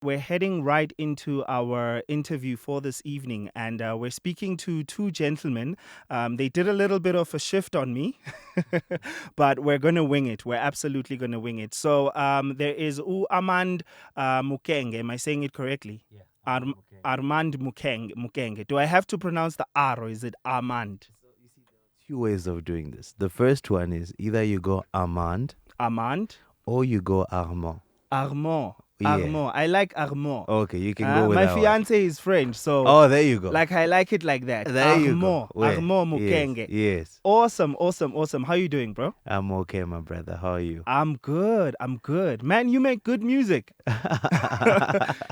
We're heading right into our interview for this evening, and we're speaking to two gentlemen. They did a little bit of a shift on me, but we're going to wing it. We're absolutely going to wing it. So there is Armand Mukenge. Am I saying it correctly? Yeah, Arm- Armand Mukenge. Armand Mukenge. Do I have to pronounce the R or is it Armand? So you see, there are two ways of doing this. The first one is either you go Armand Armand? or you go Armand. Armand. Yeah. Armand. I like Armand. Okay, you can go with My that one. fiance is French, so Oh, there you go. like I like it like that. There you go. Armand Yes, Mukenge. yes. Awesome. How you doing, bro? I'm okay, my brother. How are you? I'm good. Man, you make good music.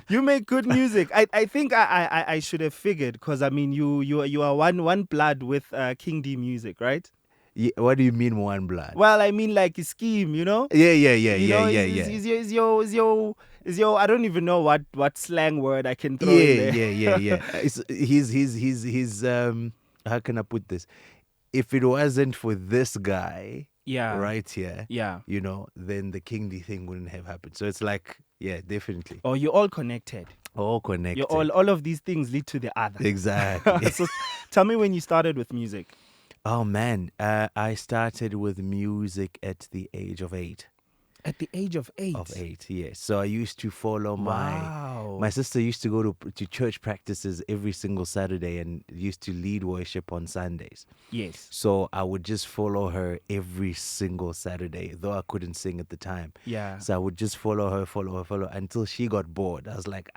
You make good music. I think I should have figured because I mean you are one blood with King D music, right? Yeah, what do you mean one blood? Well, I mean like scheme, you know? Yeah. Is your I don't even know what slang word I can throw in there. Yeah. He's how can I put this? If it wasn't for this guy Yeah. right here, Yeah. then the King D thing wouldn't have happened. So it's like, yeah, definitely. Oh, you're all connected. All connected. You're all of these things lead to the other. Exactly. So tell me when you started with music. Oh man, I started with music at the age of 8. At the age of 8. Of 8, yes. So I used to follow Wow. my sister used to go to church practices every single Saturday and used to lead worship on Sundays. Yes. So I would just follow her every single Saturday, though I couldn't sing at the time. Yeah. So I would just follow her until she got bored. I was like,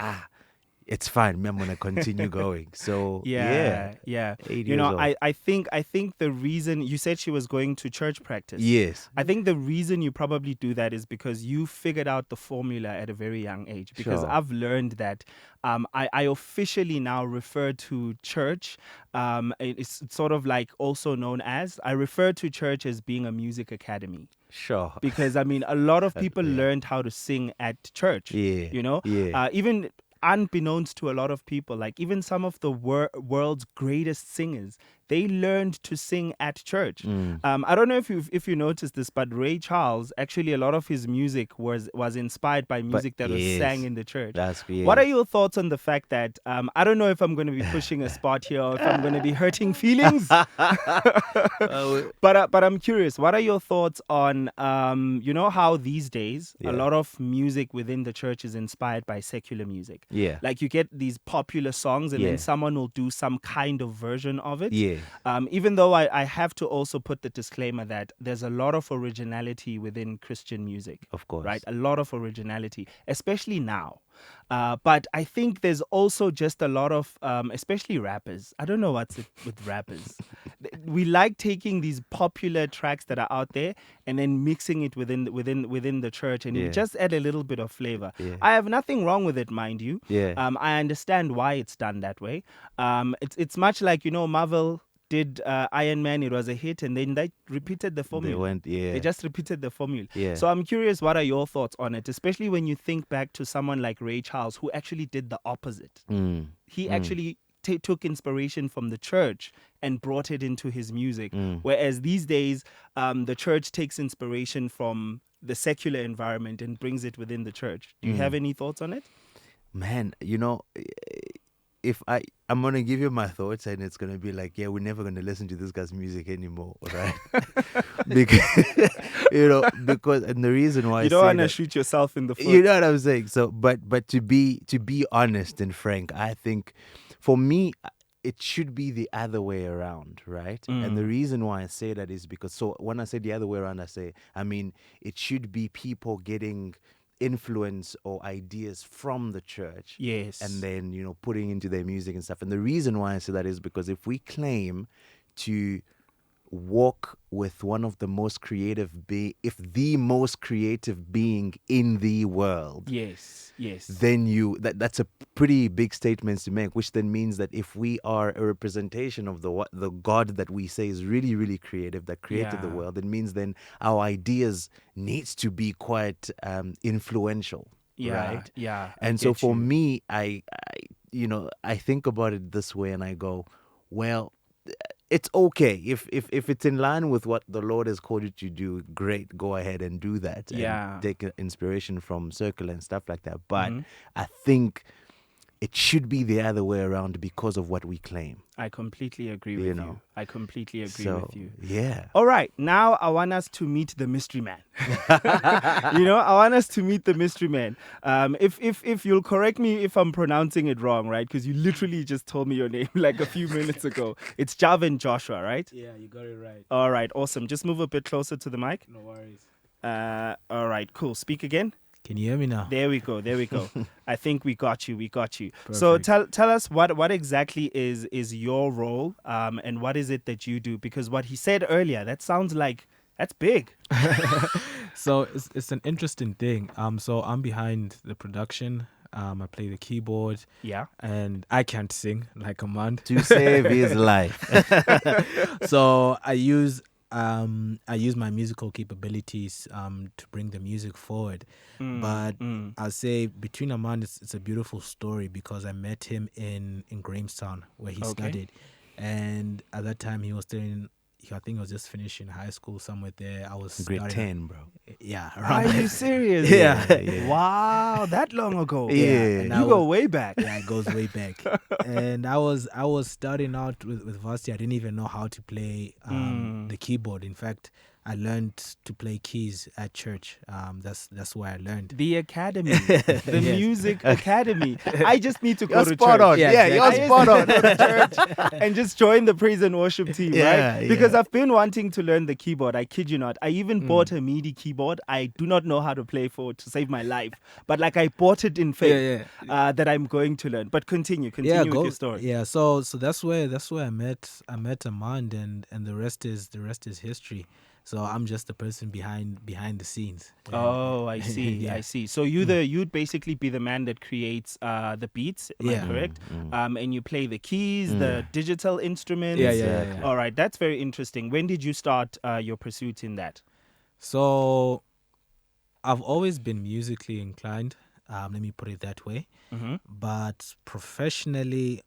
it's fine. I'm gonna continue going. So Yeah. 8 You years know, old. I think the reason you said she was going to church practice. Yes. I think the reason you probably do that is because you figured out the formula at a very young age. Because Sure. I've learned that I officially now refer to church. It's sort of like also known as, I refer to church as being a music academy. Sure. Because I mean, a lot of people Yeah. learned how to sing at church. Yeah. You know, Yeah. even unbeknownst to a lot of people, like even some of the world's greatest singers, they learned to sing at church. I don't know if you noticed this, but Ray Charles, actually a lot of his music was inspired by music that was yes. sang in the church. That's yes. What are your thoughts on the fact that I don't know if I'm going to be pushing a spot here or if I'm going to be hurting feelings, but I'm curious. What are your thoughts on how these days a lot of music within the church is inspired by secular music? Yeah. Like you get these popular songs and Yeah. then someone will do some kind of version of it. Yeah. Even though I have to also put the disclaimer that there's a lot of originality within Christian music. Of course. Right? A lot of originality, especially now. But I think there's also just a lot of, especially rappers. I don't know what's it with rappers. We like taking these popular tracks that are out there and then mixing it within the church, and Yeah. it just add a little bit of flavor. Yeah. I have nothing wrong with it, mind you. Yeah. I understand why it's done that way. It's much like Marvel did Iron Man. It was a hit, and then they repeated the formula. They just repeated the formula. Yeah. So I'm curious, what are your thoughts on it, especially when you think back to someone like Ray Charles, who actually did the opposite. He actually took inspiration from the church and brought it into his music. Whereas these days, the church takes inspiration from the secular environment and brings it within the church. Do you have any thoughts on it? Man, if I'm gonna give you my thoughts, and it's gonna be like, yeah, we're never gonna listen to this guy's music anymore, right? because and the reason why You don't want to shoot yourself in the foot. you know what I'm saying. So, but to be honest and frank, I think for me it should be the other way around, right? And the reason why I say that is because, so when I say the other way around, I mean it should be people getting influence or ideas from the church, Yes. and then putting into their music and stuff. And the reason why I say that is because if we claim to walk with one of the most creative if the most creative being in the world, Yes. then that's a pretty big statement to make, which then means that if we are a representation of the God that we say is really, really creative, that created the Yeah. world, it means then our ideas needs to be quite influential. Yeah. Right? Yeah. I And so get for you. me, I think about it this way, and I go, well, it's okay if it's in line with what the Lord has called you to do. Great, go ahead and do that. Yeah. And take inspiration from Circle and stuff like that. But Mhm. I think it should be the other way around because of what we claim. I completely agree You with know. you. I completely agree So with you. yeah. All right, now I want us to meet the mystery man. I want us to meet the mystery man. If you'll correct me if I'm pronouncing it wrong, right? Because you literally just told me your name like a few minutes ago. It's Javan Joshua, right? Yeah, you got it right. All right, awesome. Just move a bit closer to the mic. No worries. All right, cool. Speak again. Can you hear me now? There we go. I think we got you. So tell us what exactly is your role, and what is it that you do? Because what he said earlier, that sounds like that's big. So it's an interesting thing. So I'm behind the production. I play the keyboard. Yeah. And I can't sing like Armand. To save his life. So I use my musical capabilities to bring the music forward. But I'll say between Armand, it's a beautiful story because I met him in Grahamstown where he studied. And at that time he was still I think I was just finishing high school somewhere there. I was Grade 10, bro. Yeah. Are you serious? Yeah. Wow, that long ago. Yeah. You go way back. Yeah, it goes way back. And I was starting out with varsity. I didn't even know how to play the keyboard. In fact, I learned to play keys at church. That's where I learned. The academy, the music academy. I just need to go You're to spot church. on. Yeah, exactly. you're spot on. Go to church and just join the praise and worship team, Yeah, right? yeah. Because I've been wanting to learn the keyboard. I kid you not. I even bought a MIDI keyboard. I do not know how to play to save my life, but like I bought it in faith that I'm going to learn. But continue with your story. Yeah, so that's where I met Armand, and the rest is history. So I'm just the person behind the scenes. Oh, I see. Yeah. I see. So you'd basically be the man that creates the beats, am I correct? And you play the keys, the digital instruments. Yeah. All right, that's very interesting. When did you start your pursuit in that? So I've always been musically inclined. Let me put it that way. Mm-hmm. But professionally,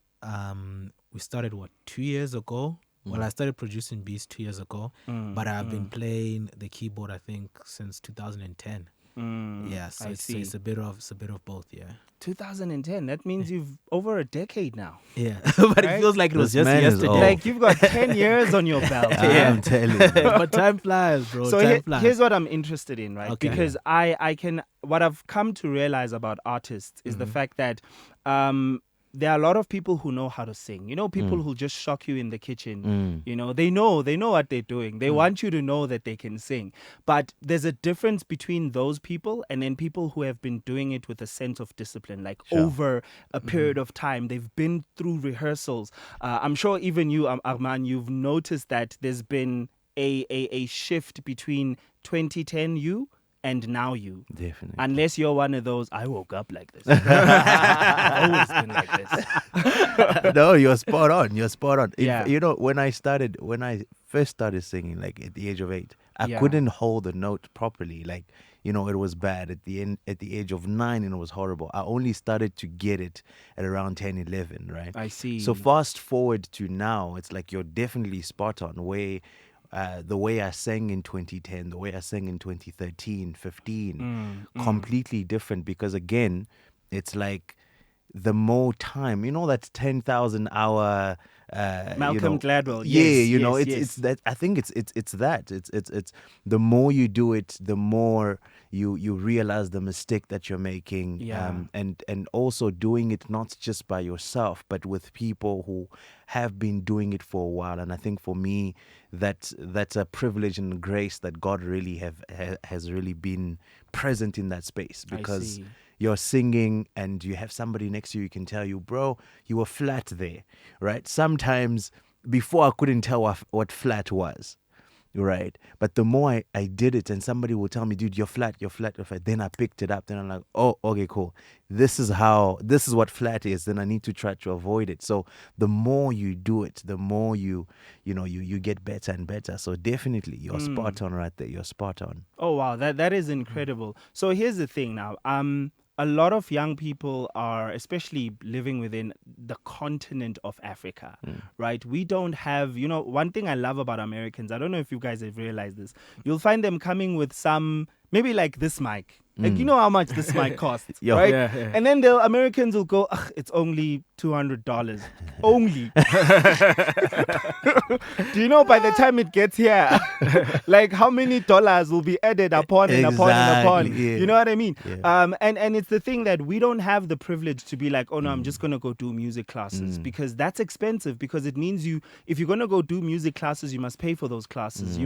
we started 2 years ago. Well, I started producing beats 2 years ago, but I've been playing the keyboard, I think, since 2010. Yeah, so it's a bit of both. Yeah. 2010. That means you've over a decade now. Yeah, but it feels like it was This just man is yesterday. old. Like you've got 10 years on your belt. I'm telling you. But time flies, bro. So time flies. here's what I'm interested in, right? Okay. Because what I've come to realize about artists is the fact that there are a lot of people who know how to sing. People who just shock you in the kitchen. They know what they're doing. They want you to know that they can sing. But there's a difference between those people and then people who have been doing it with a sense of discipline, like over a period of time. They've been through rehearsals. I'm sure even you, Armand, you've noticed that there's been a shift between 2010 you and now you. Definitely. Unless you're one of those, I woke up like this. I've always been like this. No, you're spot on. You're spot on. Yeah. When I first started singing, like at the age of 8, I Yeah. couldn't hold the note properly. Like, it was bad at the age of 9, and it was horrible. I only started to get it at around 10, 11, right? I see. So fast forward to now, it's like you're definitely spot on. The way I sang in 2010, the way I sang in 2013, 15, completely different, because again, it's like the more time, that 10,000 hour Malcolm Gladwell. Yeah, Yes, it's that. I think it's that. It's the more you do it, the more you realize the mistake that you're making. Yeah. And also doing it not just by yourself, but with people who have been doing it for a while. And I think for me, that's a privilege and grace that God really has really been present in that space, because you're singing and you have somebody next to you who can tell you, bro, you were flat there, right? Sometimes before I couldn't tell what flat was, right? But the more I did it, and somebody will tell me, dude, you're flat. Then I picked it up. Then I'm like, oh, okay, cool. This is what flat is. Then I need to try to avoid it. So the more you do it, the more you get better and better. So definitely, you're spot on right there. You're spot on. Oh, wow. That is incredible. So here's the thing now. a lot of young people are, especially living within the continent of Africa, right? We don't have, one thing I love about Americans, I don't know if you guys have realized this, you'll find them coming with some, maybe like this mic. Like, you know how much this mic costs, right? Yeah. And then the Americans will go, it's only $200. Only. Do you know by the time it gets here, like how many dollars will be added upon and upon and upon? Yeah. You know what I mean? Yeah. And it's the thing that we don't have the privilege to be like, oh no, I'm just going to go do music classes, because that's expensive, because it means if you're going to go do music classes, you must pay for those classes.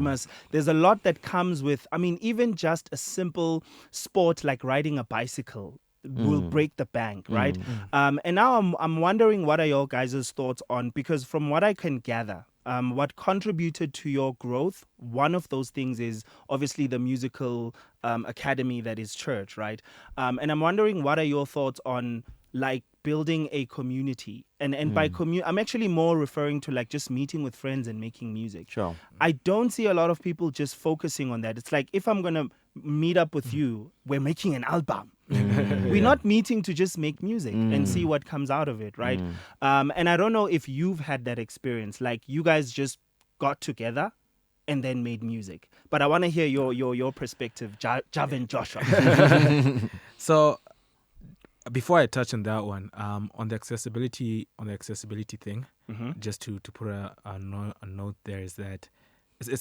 There's a lot that comes with, even just a simple sport like riding a bicycle will break the bank, right? And now I'm wondering, what are your guys' thoughts on, because from what I can gather, what contributed to your growth, one of those things is obviously the musical academy that is church, right? And I'm wondering, what are your thoughts on like building a community? And by I'm actually more referring to like just meeting with friends and making music. Sure. I don't see a lot of people just focusing on that. It's like, if I'm going to meet up with you, we're making an album. We're not meeting to just make music and see what comes out of it, right? And I don't know if you've had that experience, like you guys just got together and then made music. But I want to hear your perspective, Javan Joshua. So before I touch on that one, on the accessibility thing, just to put a note there, is that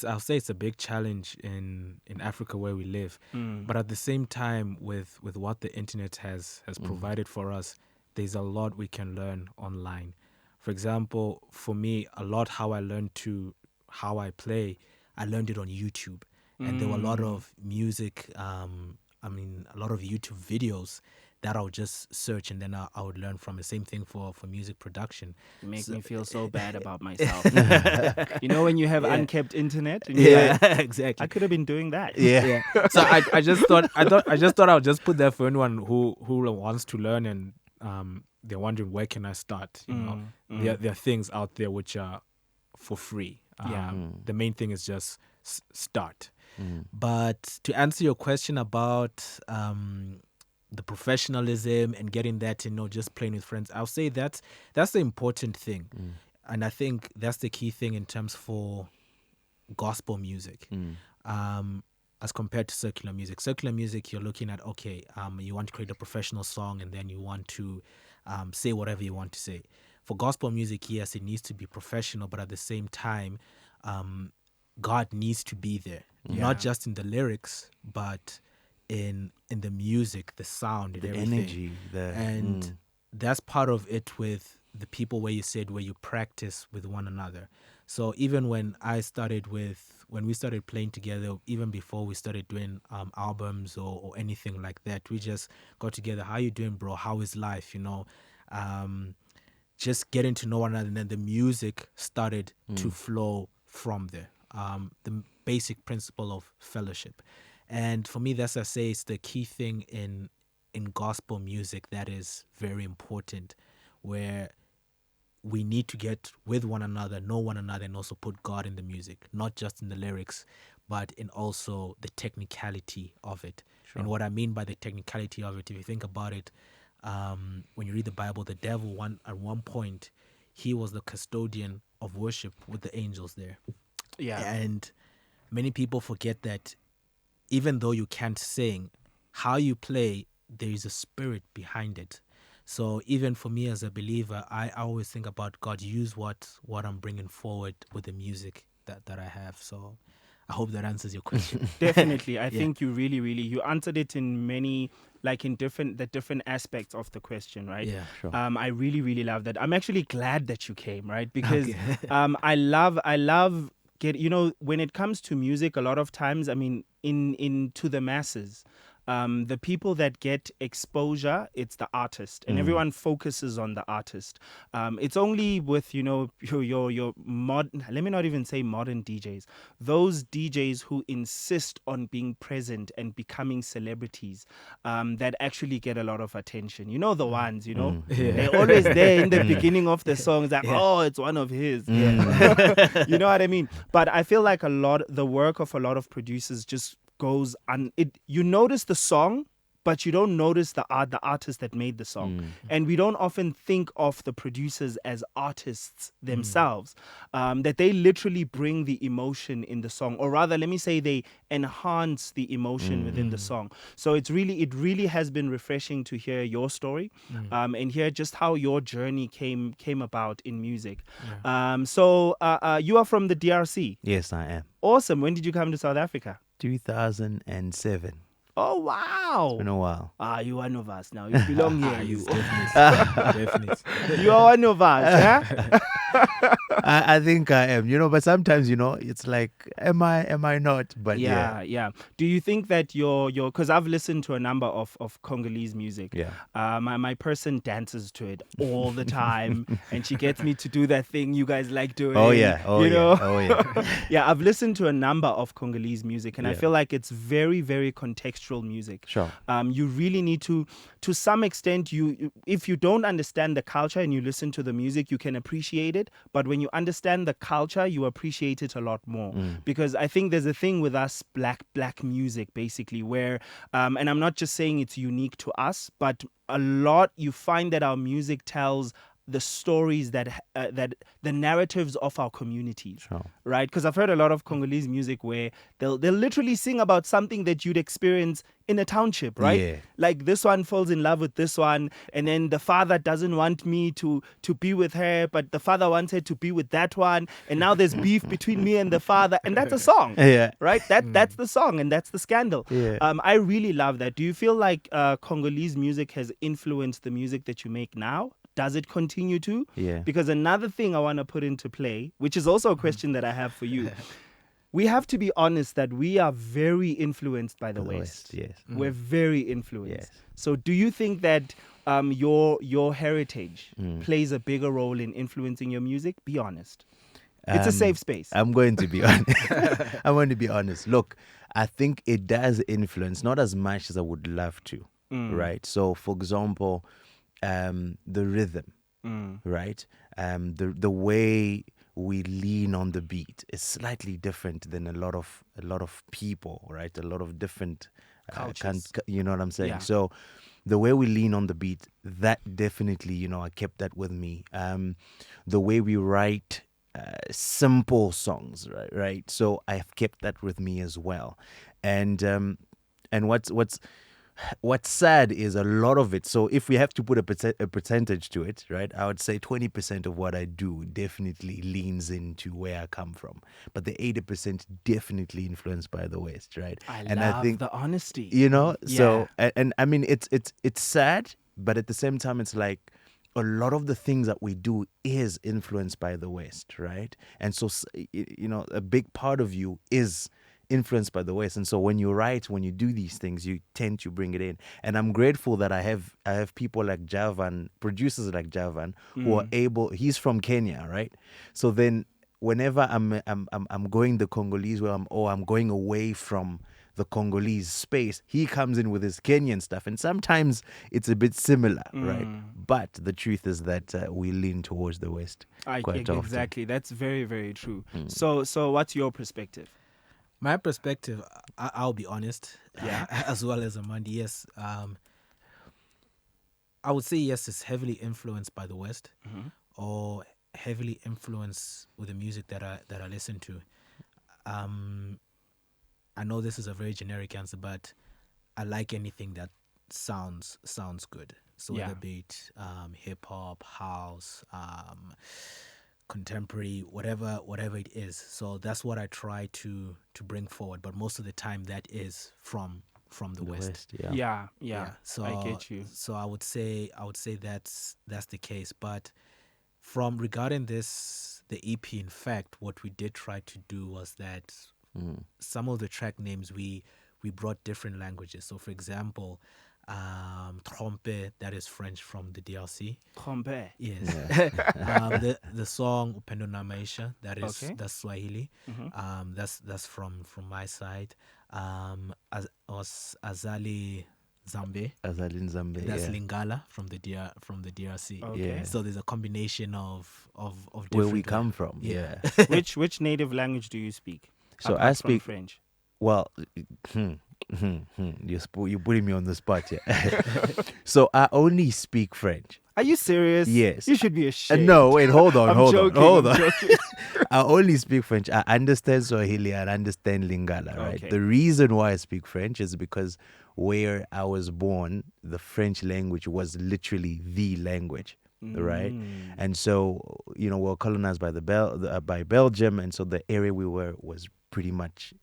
I'll say it's a big challenge in Africa where we live, but at the same time, with what the internet has provided for us, there's a lot we can learn online. For example, for me, a lot how I I play, I learned it on YouTube, and there were a lot of music, a lot of YouTube videos that I would just search, and then I would learn from. The same thing for music production. You make me feel so bad about myself. When you have unkept internet. And Exactly. I could have been doing that. Yeah. So I just thought I would just put that for anyone who wants to learn, and they're wondering, where can I start? There are things out there which are for free. The main thing is just start. But to answer your question about the professionalism and getting that, just playing with friends, I'll say that's the important thing. And I think that's the key thing in terms for gospel music, as compared to secular music. Secular music, you're looking at, okay, you want to create a professional song, and then you want to say whatever you want to say. For gospel music, yes, it needs to be professional, but at the same time, God needs to be there, not just in the lyrics, but in the music, the sound, and the everything. energy, that's part of it with the people where you practice with one another. So even when we started playing together, even before we started doing albums or anything like that, we just got together. How you doing, bro? How is life? Just getting to know one another, and then the music started to flow from there. The basic principle of fellowship. And for me, that's, I say, it's the key thing in gospel music that is very important, where we need to get with one another, know one another, and also put God in the music, not just in the lyrics, but in also the technicality of it. Sure. And what I mean by the technicality of it, if you think about it, when you read the Bible, the devil, at one point, he was the custodian of worship with the angels there. Yeah. And many people forget that even though you can't sing, how you play, there is a spirit behind it. So even for me as a believer, I always think about God, use what I'm bringing forward with the music that I have. So I hope that answers your question. Definitely. I think you really, you answered it in many, like in the different aspects of the question, right? Yeah, sure. I really love that. I'm actually glad that you came, right? Because I love when it comes to music, a lot of times, to the masses, the people that get exposure, it's the artist, and everyone focuses on the artist. It's only with your modern, let me not even say modern DJs, those DJs who insist on being present and becoming celebrities, that actually get a lot of attention. The ones, they're always there in the beginning of the songs, like, oh, it's one of his. You know what I mean? But I feel like the work of a lot of producers just goes you notice the song, but you don't notice the artist that made the song. And we don't often think of the producers as artists themselves, that they literally bring the emotion in the song, or rather, let me say, they enhance the emotion within the song. So it really has been refreshing to hear your story, and hear just how your journey came about in music. So you are from the DRC. Yes, I am. Awesome. When did you come to South Africa? 2007. Oh, wow. It's been a while. You one of us now. You belong here. You. Definitely. You are one of us. Huh? I think I am, but sometimes, it's like, am I not? But yeah. Do you think that because I've listened to a number of Congolese music. Yeah. My person dances to it all the time, and she gets me to do that thing you guys like doing. Oh yeah. Oh yeah. Oh yeah. Yeah, I've listened to a number of Congolese music, and I Yeah. feel like it's very, very contextual music. Sure. You really need to some extent, if you don't understand the culture and you listen to the music, you can appreciate it. But when you understand the culture, you appreciate it a lot more. Because I think there's a thing with us black music, basically, where, and I'm not just saying it's unique to us, but a lot you find that our music tells the stories that the narratives of our communities, Sure. right? Because I've heard a lot of Congolese music where they'll literally sing about something that you'd experience in a township, right? Yeah. Like this one falls in love with this one, and then the father doesn't want me to be with her, but the father wants her to be with that one, and now there's beef between me and the father, and that's a song. Yeah. Right? That's the song, and that's the scandal. Yeah. I really love that. Do you feel like Congolese music has influenced the music that you make now? Does it continue to? Yeah. Because another thing I want to put into play, which is also a question that I have for you, we have to be honest that we are very influenced by the West. Yes. We're very influenced. Yes. So do you think that your heritage plays a bigger role in influencing your music? Be honest. It's a safe space. I'm going to be honest. I'm going to be honest. Look, I think it does influence, not as much as I would love to, right? So, for example, the rhythm, right? The way we lean on the beat is slightly different than a lot of people, right? A lot of different Cultures. you know what I'm saying? Yeah. So the way we lean on the beat, that definitely, I kept that with me. The way we write simple songs, right? So I've kept that with me as well. And what's sad is a lot of it. So if we have to put a percentage to it, right, I would say 20% of what I do definitely leans into where I come from, but the 80% definitely influenced by the West, right? I I think the honesty. So and I mean it's sad, but at the same time it's like a lot of the things that we do is influenced by the West, right? And so a big part of you is influenced by the West, and so when you write, when you do these things, you tend to bring it in. And I'm grateful that I have people like Javan, producers like Javan, who are able. He's from Kenya, right? So then, whenever I'm going the Congolese way, I'm going away from the Congolese space, he comes in with his Kenyan stuff, and sometimes it's a bit similar, right? But the truth is that we lean towards the West quite often. Exactly. That's very, very true. So what's your perspective? My perspective, I'll be honest, as well as Armand, yes. I would say yes, it's heavily influenced by the West, or heavily influenced with the music that I listen to. I know this is a very generic answer, but I like anything that sounds good. So whether it be hip hop, house, contemporary, whatever it is. So that's what I try to bring forward. But most of the time, that is from the West. Yeah. So I get you. So I would say that's the case. But from regarding the EP, in fact, what we did try to do was that some of the track names we brought different languages. So for example, Trompe, that is French from the DRC. Trompe. Yes. The song Upendo na Maisha, that's Swahili. That's from my side. Azali Zambe. That's Lingala from the DRC. Okay. Yeah. So there's a combination of different Where we come from. Which native language do you speak? So Apart I from speak French. Well, You're putting me on the spot here. So I only speak French. Are you serious? Yes. You should be ashamed. No, wait, hold on. I'm joking. I only speak French. I understand Swahili. I understand Lingala, right? Okay. The reason why I speak French is because where I was born, the French language was literally the language, right? And so, we were colonized by by Belgium, and so the area we were was pretty much,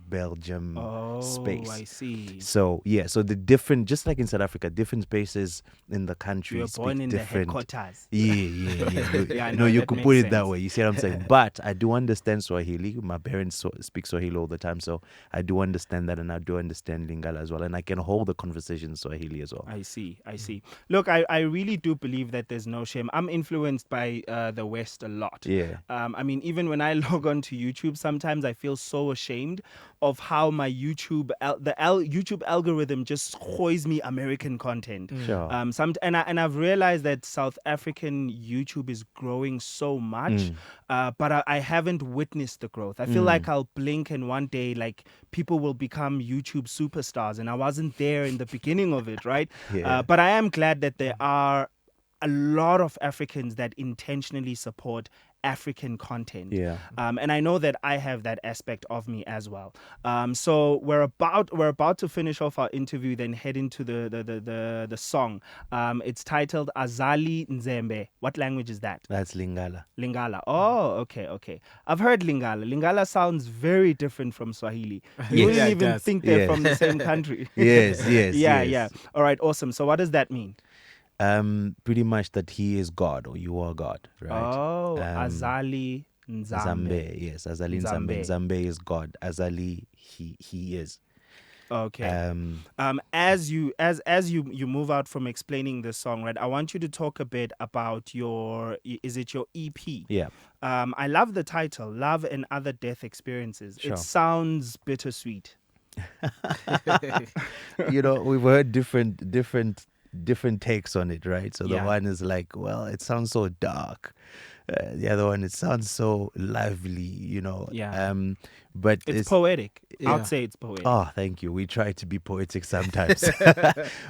Belgium space. I see. So so the different, just like in South Africa, different spaces in the country You were born speak in different. the headquarters. Yeah. Yeah, No, you that could makes put it that sense. way. You see what I'm saying? But I do understand Swahili. My parents speak Swahili all the time, so I do understand that, and I do understand Lingala as well, and I can hold the conversation in Swahili as well. I see. Look, I really do believe that there's no shame. I'm influenced by the West a lot. Yeah. I mean, even when I log on to YouTube, sometimes I feel so ashamed of how my YouTube algorithm just shows me American content. Sure. And I've realized that South African YouTube is growing so much, but I haven't witnessed the growth. I feel like I'll blink and one day, like, people will become YouTube superstars, and I wasn't there in the beginning of it, right? Yeah. But I am glad that there are a lot of Africans that intentionally support African content. Yeah. And I know that I have that aspect of me as well. So we're about to finish off our interview, then head into the song. It's titled Azali Nzembe. What language is that? That's Lingala. Lingala. Oh, okay. I've heard Lingala. Lingala sounds very different from Swahili. You wouldn't Yeah, it even does. think they're Yes. from the same country. Yes. Yeah. All right, awesome. So what does that mean? Pretty much that he is God, or you are God, right? Oh, Azali Nzambe. Zambe, yes, Azali Nzambe. Nzambe is God. Azali, he is. Okay. As you move out from explaining the song, right? I want you to talk a bit about your EP? Yeah. I love the title, Love and Other Death Experiences. Sure. It sounds bittersweet. We've heard different takes on it, right? So the Yeah. one is like, well, it sounds so dark. The other one, it sounds so lively, Yeah. But It's poetic. Yeah. I'd say it's poetic. oh, thank you. We try to be poetic sometimes.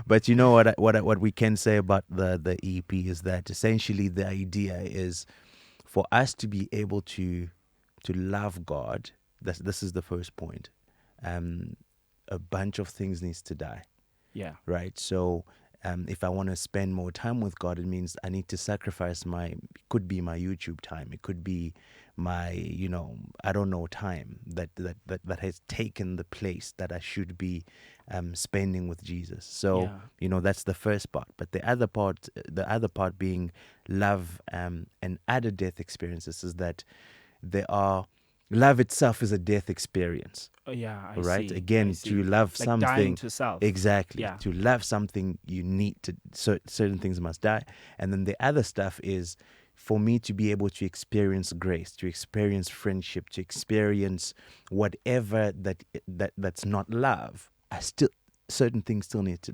But you know what we can say about the EP is that essentially the idea is for us to be able to love God. This is the first point. A bunch of things needs to die. Yeah. Right? So if I want to spend more time with God, it means I need to sacrifice it could be my YouTube time. It could be my, I don't know, time that has taken the place that I should be spending with Jesus. So, that's the first part. But the other part being love and other death experiences is that love itself is a death experience. Oh, yeah. I Right? see. Again, I see. to love like something. dying to self. Exactly. Yeah. To love something, you need to, certain things must die. And then the other stuff is for me to be able to experience grace, to experience friendship, to experience whatever that's not love. Certain things still need to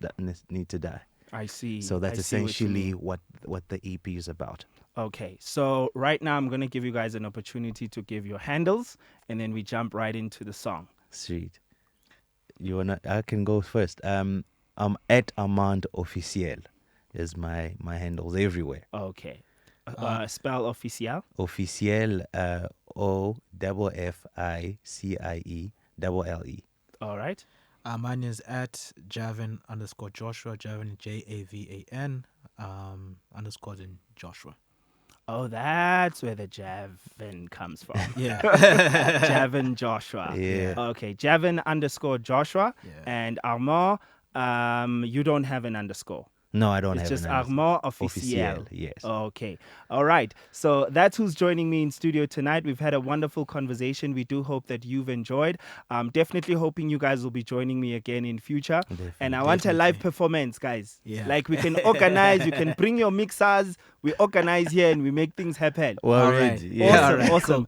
die. I see. So that's I see what you essentially mean. what the EP is about. Okay, so right now I'm going to give you guys an opportunity to give your handles, and then we jump right into the song. Sweet. I can go first. I'm at Armand Officiel is my handles everywhere. Okay. Spell official. Officiel, OFFICIELLE. All right. Mine is at Javan _Joshua. Javan JAVAN _ in Joshua. Oh, that's where the Javan comes from. Yeah. Javan Joshua. Yeah. Okay, Javan _ Joshua. Yeah. And Armand, you don't have an underscore. No, I don't It's have just an answer. Armand Officiel. Officiel, yes. Okay. All right. So that's who's joining me in studio tonight. We've had a wonderful conversation. We do hope that you've enjoyed. Definitely hoping you guys will be joining me again in future. And I want a live performance, guys. Yeah. Like we can organize, you can bring your mixers, we organize here and we make things happen. Well, All right. yeah. Awesome.